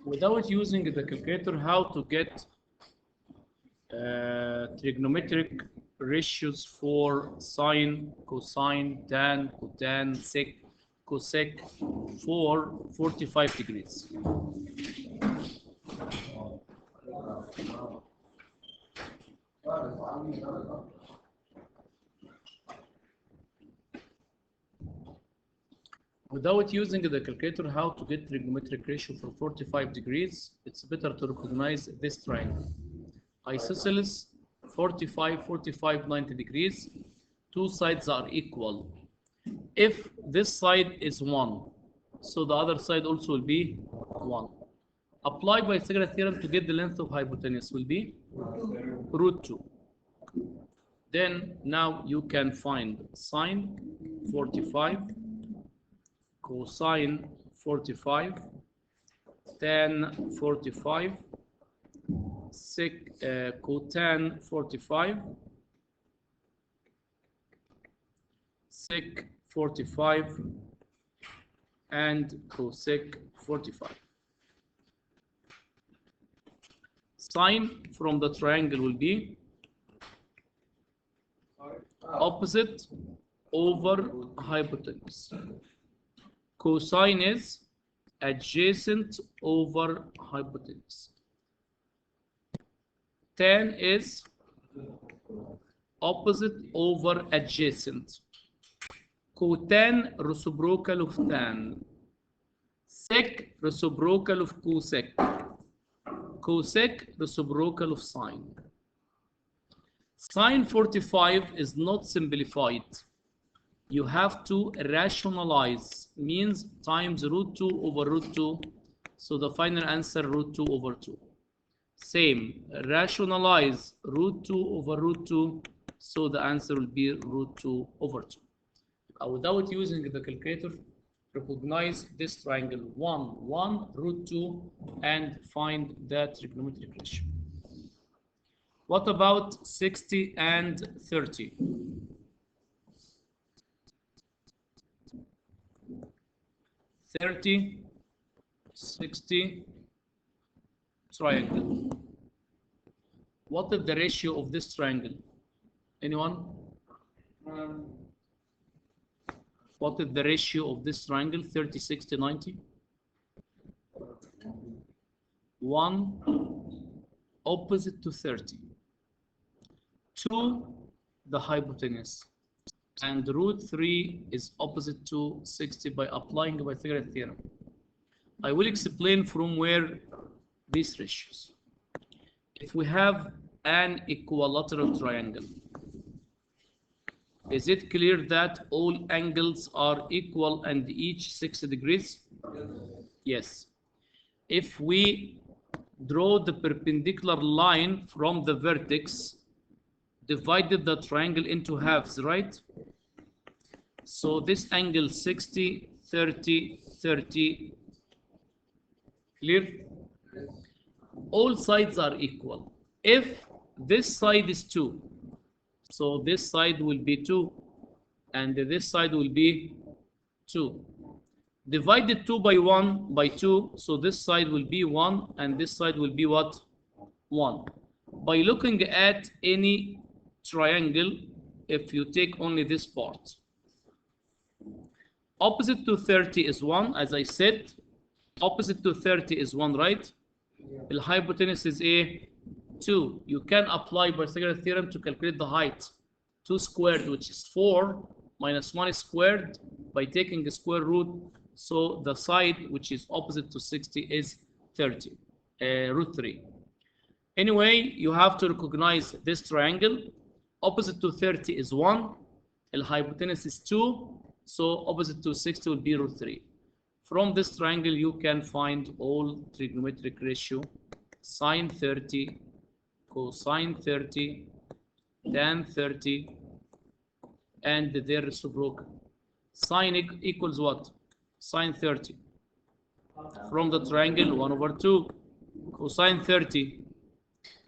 Without using the calculator, how to get trigonometric ratios for sine, cosine, tan, cotan, sec, cosec for 45 degrees. Without using the calculator, how to get trigonometric ratio for 45 degrees, it's better to recognize this triangle. Isosceles 45, 45, 90 degrees. Two sides are equal. If this side is 1, so the other side also will be 1. Apply Pythagoras theorem to get the length of hypotenuse will be root 2. Then now you can find sine 45, cosine 45, tan 45, sec cotan 45, sec 45, and cosec 45. Sine from the triangle will be opposite over hypotenuse. Cosine is adjacent over hypotenuse. Tan is opposite over adjacent. Cotan reciprocal of tan. Sec reciprocal of cosec. Cosec reciprocal of sine. Sine 45 is not simplified. You have to rationalize, means times root 2 over root 2. So the final answer root 2 over 2. Same, rationalize root 2 over root 2. So the answer will be root 2 over 2. Without using the calculator, recognize this triangle 1, 1, root 2, and find that trigonometric ratio. What about 60 and 30? 30, 60, triangle. What is the ratio of this triangle? Anyone? What is the ratio of this triangle? 30, 60, 90? 1 opposite to 30. 2 the hypotenuse. And root 3 is opposite to 60 by applying the Pythagorean theorem. I will explain from where these ratios. If we have an equilateral triangle, is it clear that all angles are equal and each 60 degrees? Yes. If we draw the perpendicular line from the vertex, divided the triangle into halves, right? So this angle 60, 30, 30. Clear? All sides are equal. If this side is 2, so this side will be 2, and this side will be 2. Divided 2 by 1 by 2, so this side will be 1, and this side will be what? 1. By looking at any triangle, if you take only this part, opposite to 30 is 1, as I said. Opposite to 30 is 1, right? The hypotenuse is a 2. You can apply Pythagorean theorem to calculate the height. 2 squared, which is 4, minus 1 squared, by taking the square root. So the side which is opposite to 60 is 30, root 3. Anyway, you have to recognize this triangle. Opposite to 30 is 1. The hypotenuse is 2. So opposite to 60 will be root 3. From this triangle, you can find all trigonometric ratio. Sine 30, cosine 30, tan 30, and their reciprocal. Sine equals what? Sine 30. From the triangle, 1 over 2. Cosine 30,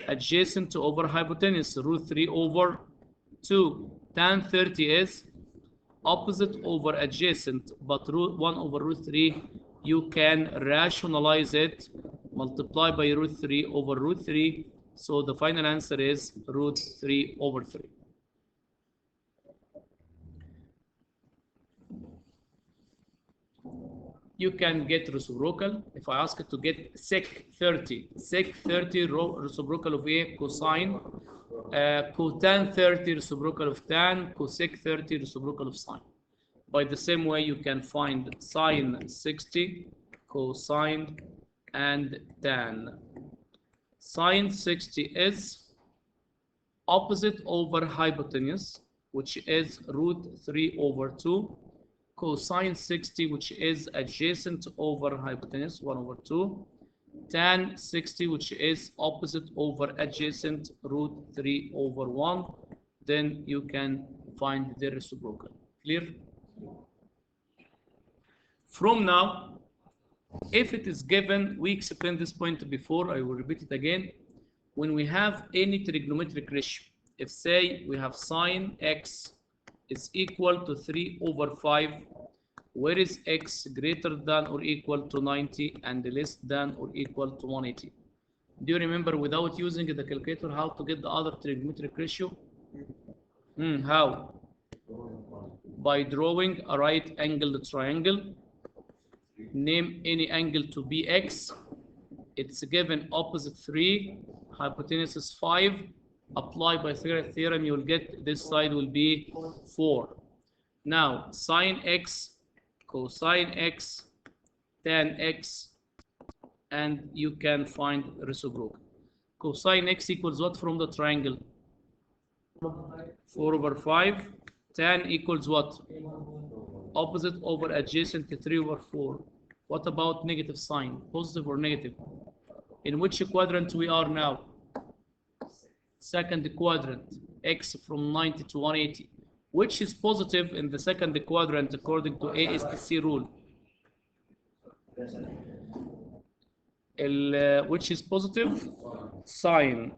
adjacent to over hypotenuse, root 3 over 2. Tan 30 is opposite over adjacent, but 1 over root 3 you can rationalize it, multiply by root 3 over root 3. So the final answer is root 3 over 3. You can get reciprocal. If I ask it to get sec 30 reciprocal of a cosine, cotan 30 reciprocal of tan, cosec 30 reciprocal of sine. By the same way, you can find sine 60, cosine, and tan. Sine 60 is opposite over hypotenuse, which is root 3 over 2. Cosine 60, which is adjacent over hypotenuse, 1 over 2. Tan 60, which is opposite over adjacent, root 3 over 1. Then you can find the reciprocal. Clear? From now, if it is given, we explained this point before, I will repeat it again. When we have any trigonometric ratio, if say we have sine x is equal to 3 over 5, where is x greater than or equal to 90 and less than or equal to 180? Do you remember without using the calculator how to get the other trigonometric ratio? How? By drawing a right angled triangle. Name any angle to be x. It's given opposite 3, hypotenuse is 5. Apply Pythagorean theorem, you will get this side will be 4. Now, sine x, cosine x, tan x, and you can find reciprocal. Cosine x equals what from the triangle? 4 over 5. Tan equals what? Opposite over adjacent to 3 over 4. What about negative sign? Positive or negative? In which quadrant we are now? Second quadrant. X from 90 to 180. Which is positive in the second quadrant according to ASTC rule? Which is positive? Sine.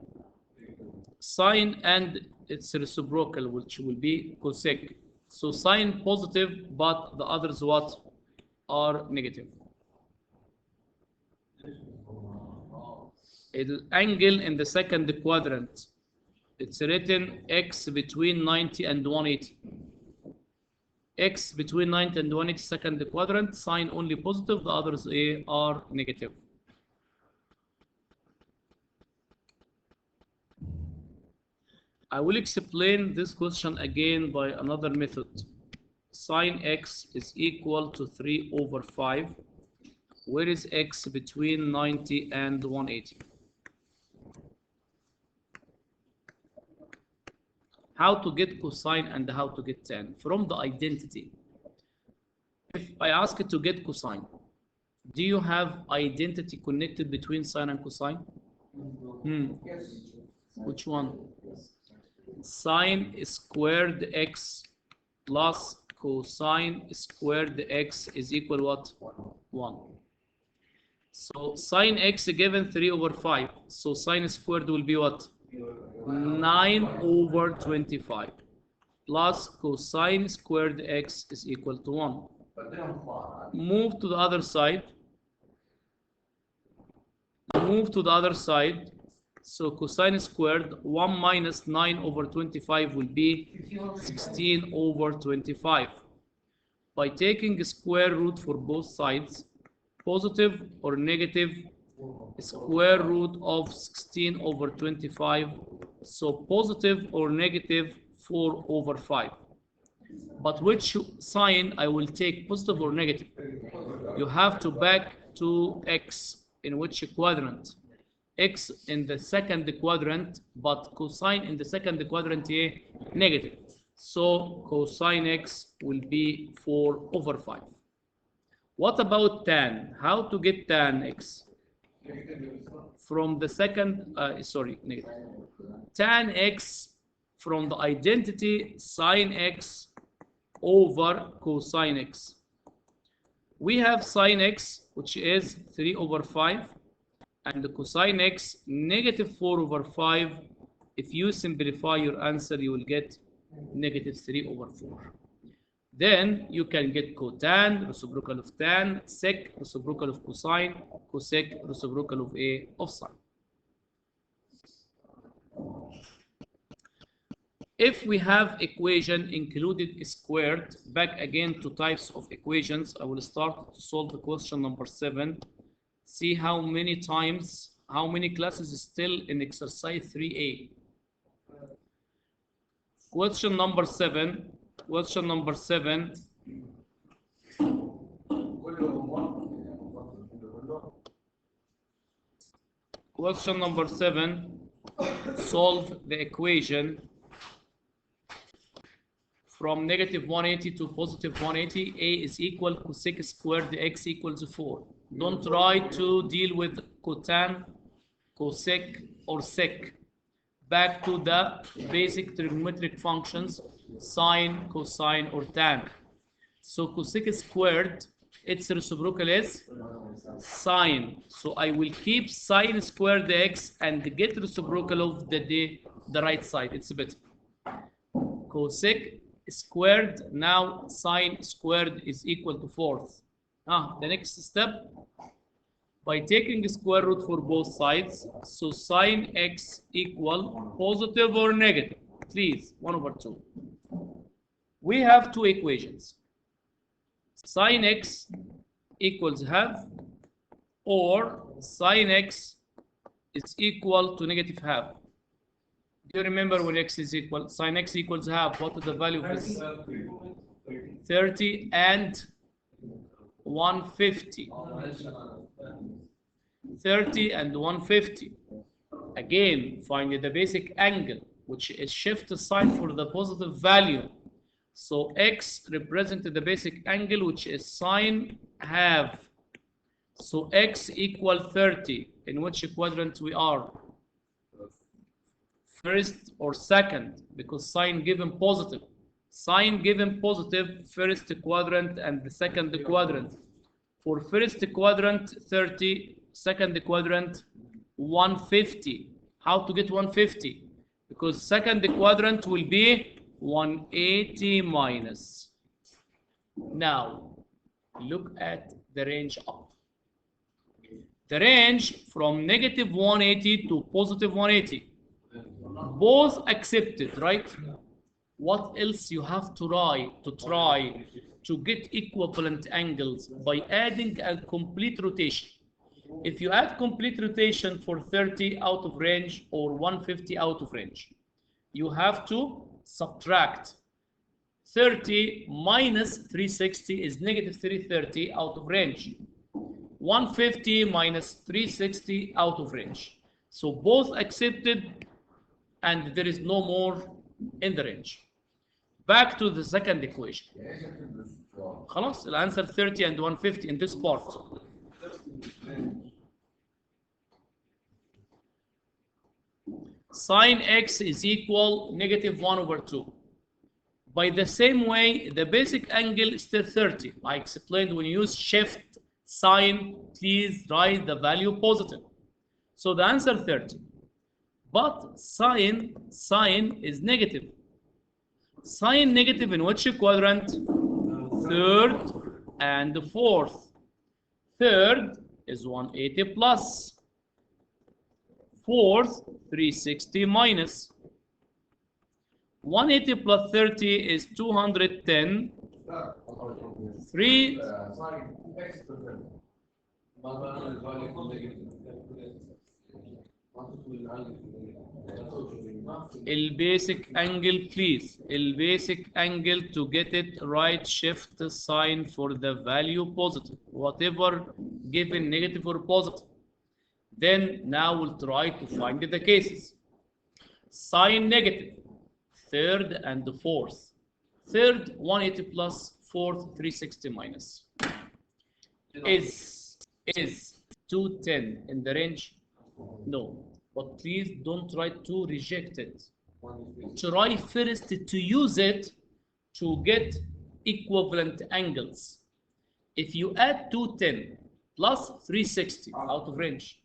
Sine and its reciprocal, which will be cosec. So sine positive, but the others what? Are negative. The angle in the second quadrant, it's written x between 90 and 180. X between 90 and 180 second quadrant, sine only positive, the others are negative. I will explain this question again by another method. Sine x is equal to 3 over 5. Where is x between 90 and 180? How to get cosine and how to get tan? From the identity. If I ask you to get cosine, do you have identity connected between sine and cosine? Which one? Sine squared x plus cosine squared x is equal what? 1. So sine x given 3 over 5. So sine squared will be what? 9 over 25 plus cosine squared x is equal to 1. Move to the other side. Move to the other side. So cosine squared 1 minus 9 over 25 will be 16 over 25. By taking square root for both sides, positive or negative, square root of 16 over 25, so positive or negative 4 over 5. But which sign I will take, positive or negative? You have to back to x in which quadrant? X in the second quadrant, but cosine in the second quadrant negative. So cosine x will be 4 over 5. What about tan? How to get tan x? From the second, negative. Tan x from the identity sine x over cosine x. We have sine x, which is 3 over 5, and the cosine x, negative 4 over 5. If you simplify your answer, you will get negative 3 over 4. Then you can get cotan, reciprocal of tan, sec, reciprocal of cosine, cosec, reciprocal of A of sine. If we have equation included squared, back again to types of equations, I will start to solve the question number 7. See how many times, how many classes is still in exercise 3A. Question number 7. Question number 7. Question number 7. Solve the equation from negative 180 to positive 180. A is equal cosec squared x equals 4. Don't try to deal with cotan, cosec, or sec. Back to the basic trigonometric functions, sine, cosine, or tan. So cosec squared, its reciprocal is sine. So I will keep sine squared x and get reciprocal of the right side. It's better. Cosec squared, now sine squared is equal to 4. The next step, by taking the square root for both sides, so sine x equal positive or negative, please, 1/2. We have two equations. Sine x equals half, or sine x is equal to negative half. Do you remember when x is equal? Sine x equals half. What is the value of this? 30 and 150. 30 and 150. Again, find the basic angle, which is shift sign for the positive value. So x represented the basic angle, which is sine half. So x equal 30. In which quadrant we are? First or second, because sine given positive. Sine given positive, first quadrant and the second quadrant. For first quadrant, 30. Second quadrant, 150. How to get 150? Because second quadrant will be 180 minus. Now, look at the range up. The range from negative 180 to positive 180. Both accepted, right? What else you have to try to get equivalent angles by adding a complete rotation. If you add complete rotation for 30 out of range or 150 out of range, you have to subtract 30 minus 360 is negative 330 out of range. 150 minus 360 out of range. So both accepted and there is no more in the range. Back to the second equation. خلاص, the answer 30 and 150 in this part. Sine x is equal negative 1/2. By the same way, the basic angle is still 30. I explained when you use shift sign, please write the value positive. So the answer 30. But sine is negative. Sine negative in which quadrant? Third and fourth. Third is 180 plus. Fourth, 360 minus. 180 plus 30 is 210. 3. Basic angle, please. Basic angle, to get it right, shift sign for the value positive. Whatever given negative or positive. Then now we'll try to find the cases. Sine negative, third and the fourth. Third, 180 plus, fourth, 360 minus. Is 210 in the range? No. But please don't try to reject it. Try first to use it to get equivalent angles. If you add 210 plus 360 out of range,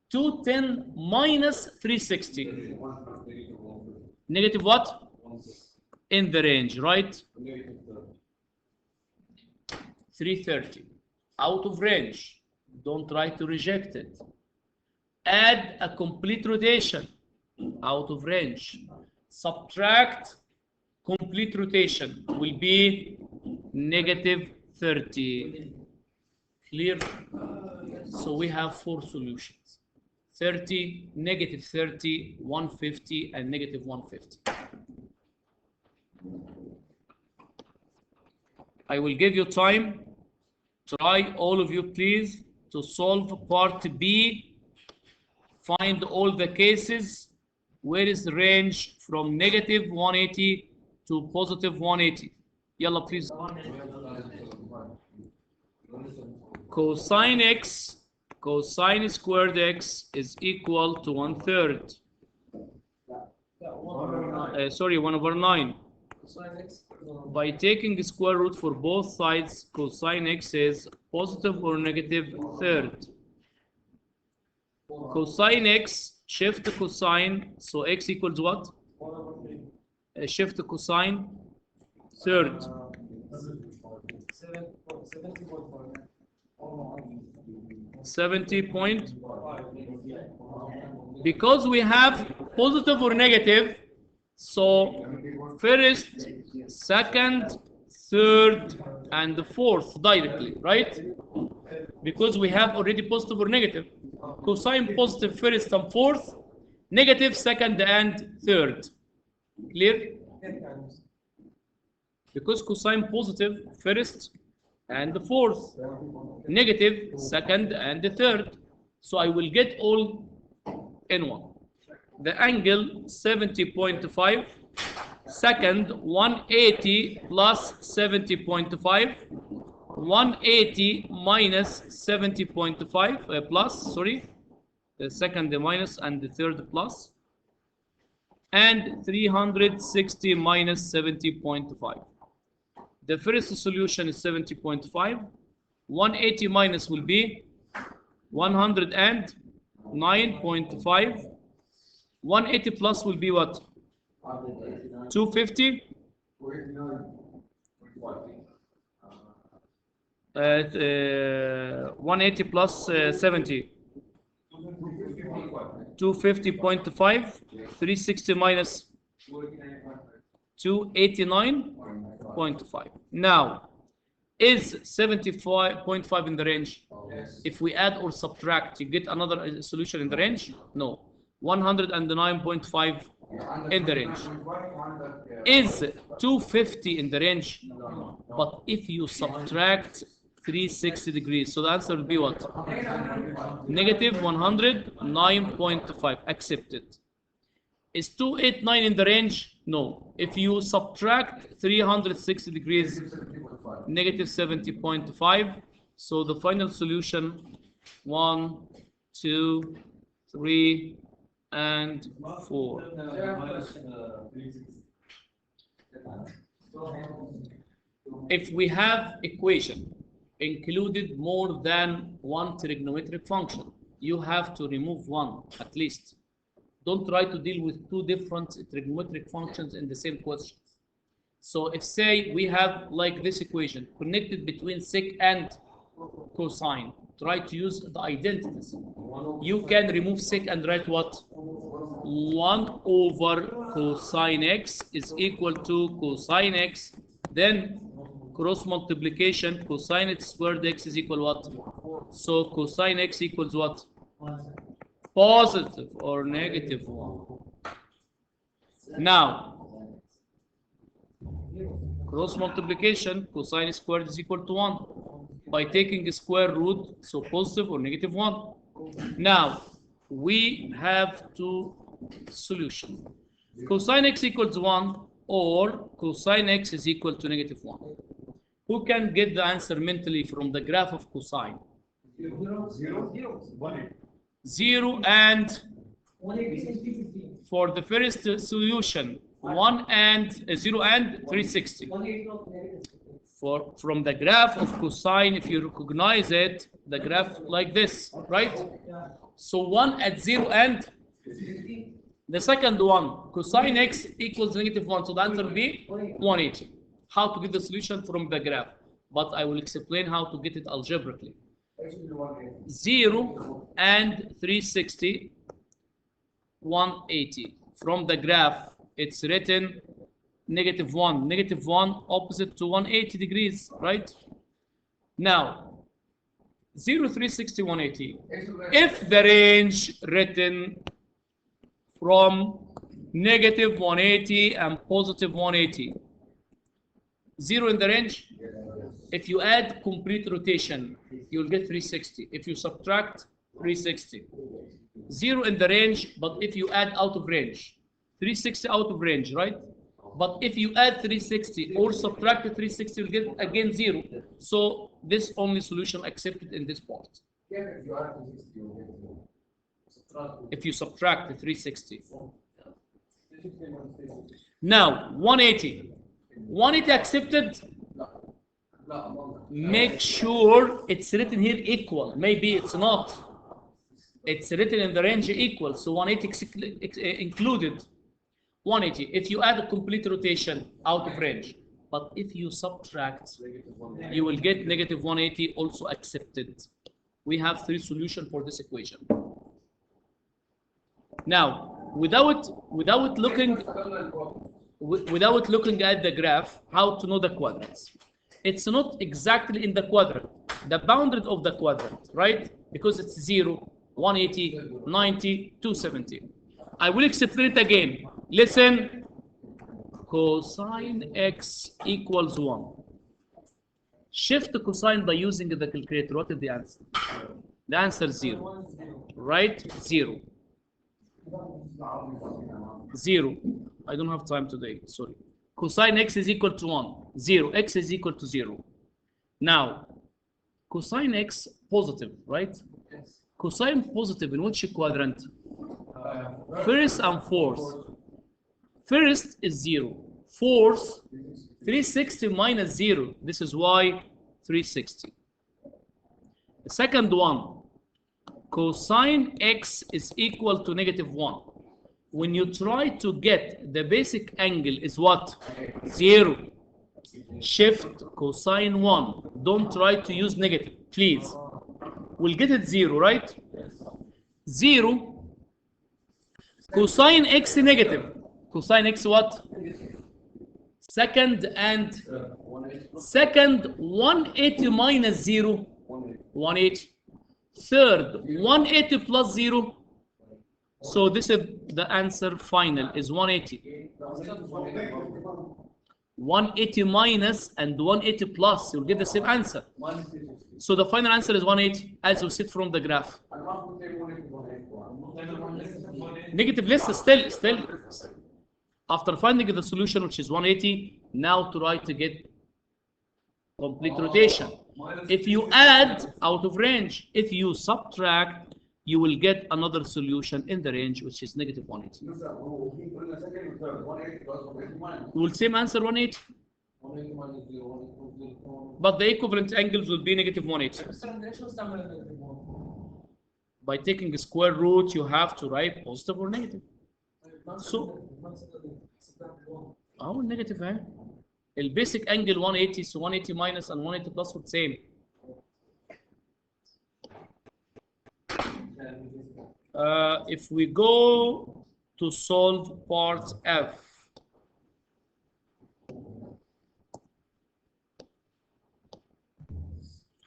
210 minus 360. Negative what? in the range, right? 330 out of range. Don't try to reject it. Add a complete rotation out of range. Subtract complete rotation will be -30. Clear? So we have 4 solutions: 30, -30, 150, and -150. I will give you time. Try, all of you, please, to solve part B. Find all the cases where is the range from -180 to +180. Yalla, please. Cosine x, cosine squared x is equal to 1/3. Sorry, 1/9. By taking the square root for both sides, cosine x is positive or -1/3. Cosine x, shift cosine, so x equals what? Shift cosine, third. 70 point. Because we have positive or negative, so first, second, third, and the fourth directly, right? Because we have already positive or negative. Cosine positive first and fourth, negative second and third. Clear? Because cosine positive first and the fourth, negative second and the third. So I will get all in one. The angle 70.5, second 180 plus 70.5, 180 minus 70.5 plus, sorry, the second the minus and the third plus, and 360 minus 70.5. The first solution is 70.5. 180 minus will be 109.5. 180 plus will be what? 250. 180 plus 70. 250.5. 360 minus 289.5. Now, is 75.5 in the range? Yes. If we add or subtract, you get another solution in the range? No. 109.5 in the range. Is 250 in the range? But if you subtract 360 degrees, so the answer will be what? -109.5. Accepted. Is 289 in the range? No. If you subtract 360 degrees, -70.5. So the final solution, 1, 2, 3, and 4. If we have equation included more than one trigonometric function, you have to remove one at least. Don't try to deal with two different trigonometric functions in the same question. So if, say, we have like this equation connected between sec and cosine, try to use the identities. You can remove sec and write what? 1 over cosine x is equal to cosine x, then cross multiplication, cosine x squared x is equal what? So cosine x equals what? Positive or -1. Now, cross multiplication, cosine squared is equal to 1 by taking a square root, so positive or -1. Now, we have two solutions. Cosine x equals 1 or cosine x is equal to -1. Who can get the answer mentally from the graph of cosine? 0 and for the first solution 1 and 0 and 360. From the graph of cosine, if you recognize it, the graph like this, right? So 1 at 0 and The second one, cosine x equals -1. So the answer will be 180. How to get the solution from the graph. But I will explain how to get it algebraically. 0 and 360, 180. From the graph, it's written -1. -1 opposite to 180 degrees, right? Now, 0, 360, 180. If the range written from -180 and +180, 0 in the range, if you add complete rotation, you'll get 360. If you subtract, 360. 0 in the range, but if you add out of range, 360 out of range, right? But if you add 360 or subtract 360, you'll get again 0. So this only solution accepted in this part. If you subtract the 360. Now, 180. 180 accepted. Make sure it's written here equal. Maybe it's not. It's written in the range equal. So 180 included. 180. If you add a complete rotation out of range, but if you subtract, you will get -180 also accepted. We have 3 solutions for this equation. Now, without looking at the graph, how to know the quadrants? It's not exactly in the quadrant, the boundary of the quadrant, right? Because it's 0, 180, 90, 270. I will explain it again. Listen, cosine x equals 1. Shift the cosine by using the calculator. What is the answer? The answer is 0, right? 0. 0. I don't have time today, sorry. Cosine x is equal to 1. 0. X is equal to 0. Now, cosine x positive, right? Cosine positive in which quadrant? First and fourth. First is 0. Fourth, 360 minus 0. This is why 360. The second one, cosine x is equal to -1. When you try to get the basic angle is what? 0. Shift cosine 1. Don't try to use negative, please. We'll get it 0, right? 0. Cosine x negative. Cosine x what? Second 180 minus 0. 180. Third, 180 plus 0. So this is the answer final is 180. 180 minus and 180 plus, you'll get the same answer. So the final answer is 180 as we see from the graph. Negative list still. After finding the solution, which is 180, now try to get complete rotation. If you add out of range, if you subtract, you will get another solution in the range, which is -180. We'll same answer 180. But the equivalent angles will be -180. By taking the square root, you have to write positive or negative. So, negative, eh? The basic angle 180, so 180 minus and 180 plus would same. If we go to solve part F,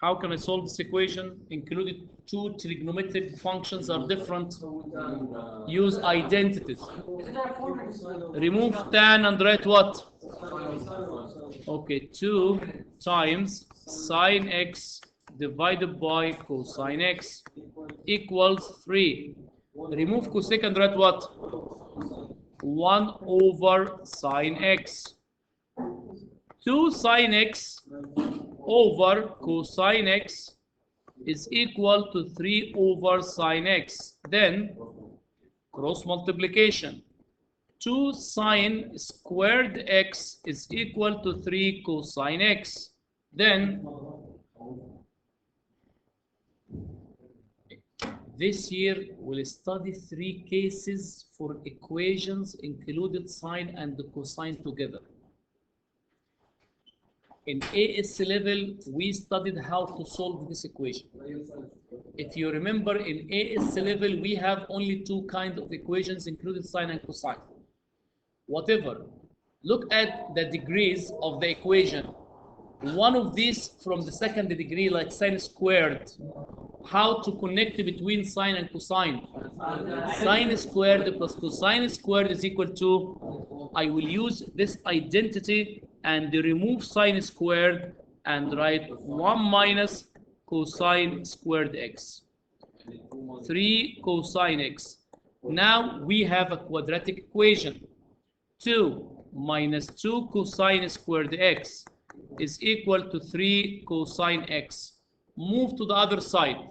how can I solve this equation? Included 2 trigonometric functions are different. Use identities. Remove tan and write what? Okay, 2 times sine x divided by cosine x equals 3. Remove cosec and write what? 1 over sine x. 2 sine x over cosine x is equal to 3 over sine x. Then cross multiplication. 2 sine squared x is equal to 3 cosine x. Then This year we'll study 3 cases for equations included sine and cosine together. In AS level, we studied how to solve this equation. If you remember, in AS level, we have only 2 kinds of equations included sine and cosine. Whatever, look at the degrees of the equation. One of these from the second degree, like sine squared. How to connect between sine and cosine? Sine squared plus cosine squared is equal to, I will use this identity and remove sine squared and write 1 minus cosine squared x. 3 cosine x. Now we have a quadratic equation. 2 minus 2 cosine squared x is equal to 3 cosine x. Move to the other side.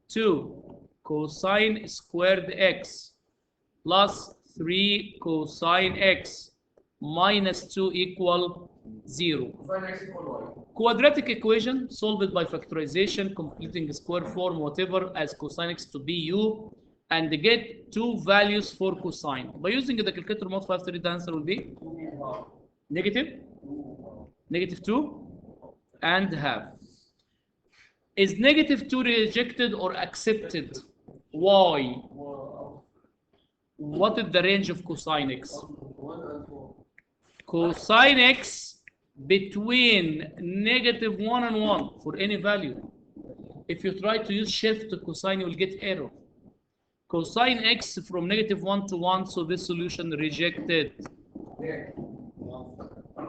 2 cosine squared x plus 3 cosine x minus 2 equal 0. Quadratic equation solved by factorization, completing square form, whatever, as cosine x to be u, and get 2 values for cosine. By using the calculator mode 530, the answer will be negative 2 and half. Is negative 2 rejected or accepted? Why? What is the range of cosine x? Cosine x between negative 1 and 1 for any value. If you try to use shift to cosine, you will get error. Cosine x from negative 1 to 1, so this solution rejected.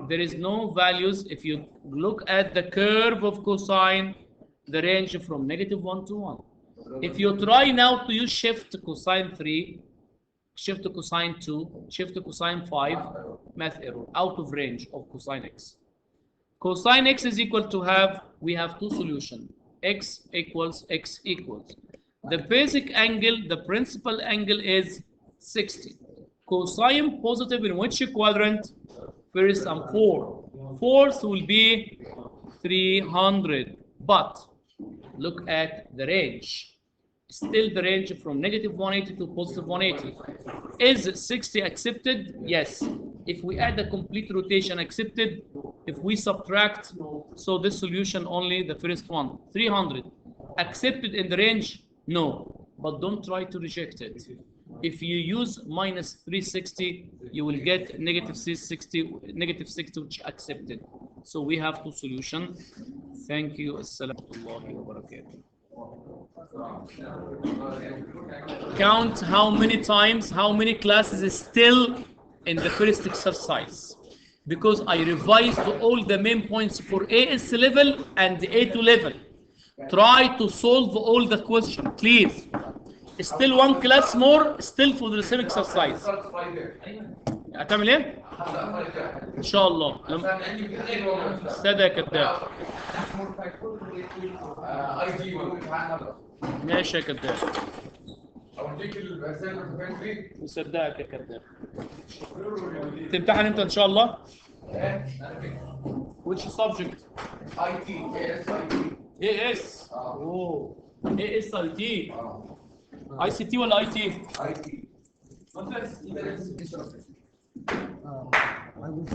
There is no values. If you look at the curve of cosine, the range from negative 1 to 1. If you try now to use shift to cosine 3, shift to cosine 2, shift to cosine 5, math error, out of range of cosine x. Cosine x is equal to half. We have 2 solutions. X equals. The basic angle, the principal angle is 60. Cosine positive in which quadrant? First and fourth. Fourth will be 300. But look at the range. Still the range from negative 180 to positive 180. Is 60 accepted? Yes. If we add a complete rotation, accepted. If we subtract, so this solution only the first one, 300. Accepted in the range? No. But don't try to reject it. If you use minus 360, you will get negative 360, negative 60, which accepted. So we have 2 solutions. Thank you. Assalamu wa barakatuh. Count how many times, how many classes is still in the first exercise. Because I revised all the main points for AS level and A2 level. Try to solve all the questions, please. Still 1 class more, still for the same exercise. هتعمل ايه؟ ان شاء الله. استاذ يا كذاب. ماشي يا كذاب. مصدقك يا كذاب. تمتحن امتى ان شاء الله؟ Which subject? IT. AS. اوه. AS IT. ICT ولا IT؟ IT. I will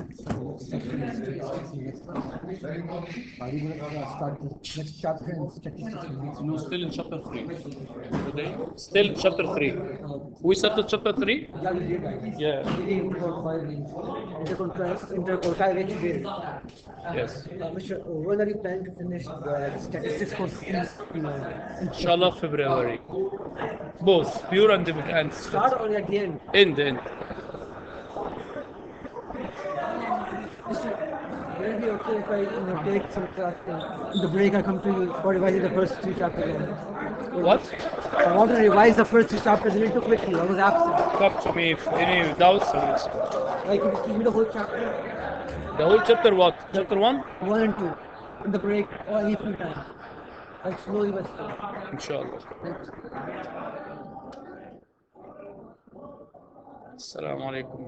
start the next chapter in statistics. No, still in chapter 3. Okay? Still chapter 3. We started chapter 3? Yeah. Yes. When are you planning to finish the statistics course? Inshallah, February. Both pure and start or at the end? End. Will it be okay if I take some class in the break? I come to you for revising the first 2 chapters. What? I want to revise the first 2 chapters a little quickly. I was absent. Talk to me if any doubts. Like, you give me the whole chapter. The whole chapter what? Chapter 1? 1 and 2. In the break or any free time. Like slowly but slowly. Inshallah. Assalamu alaikum.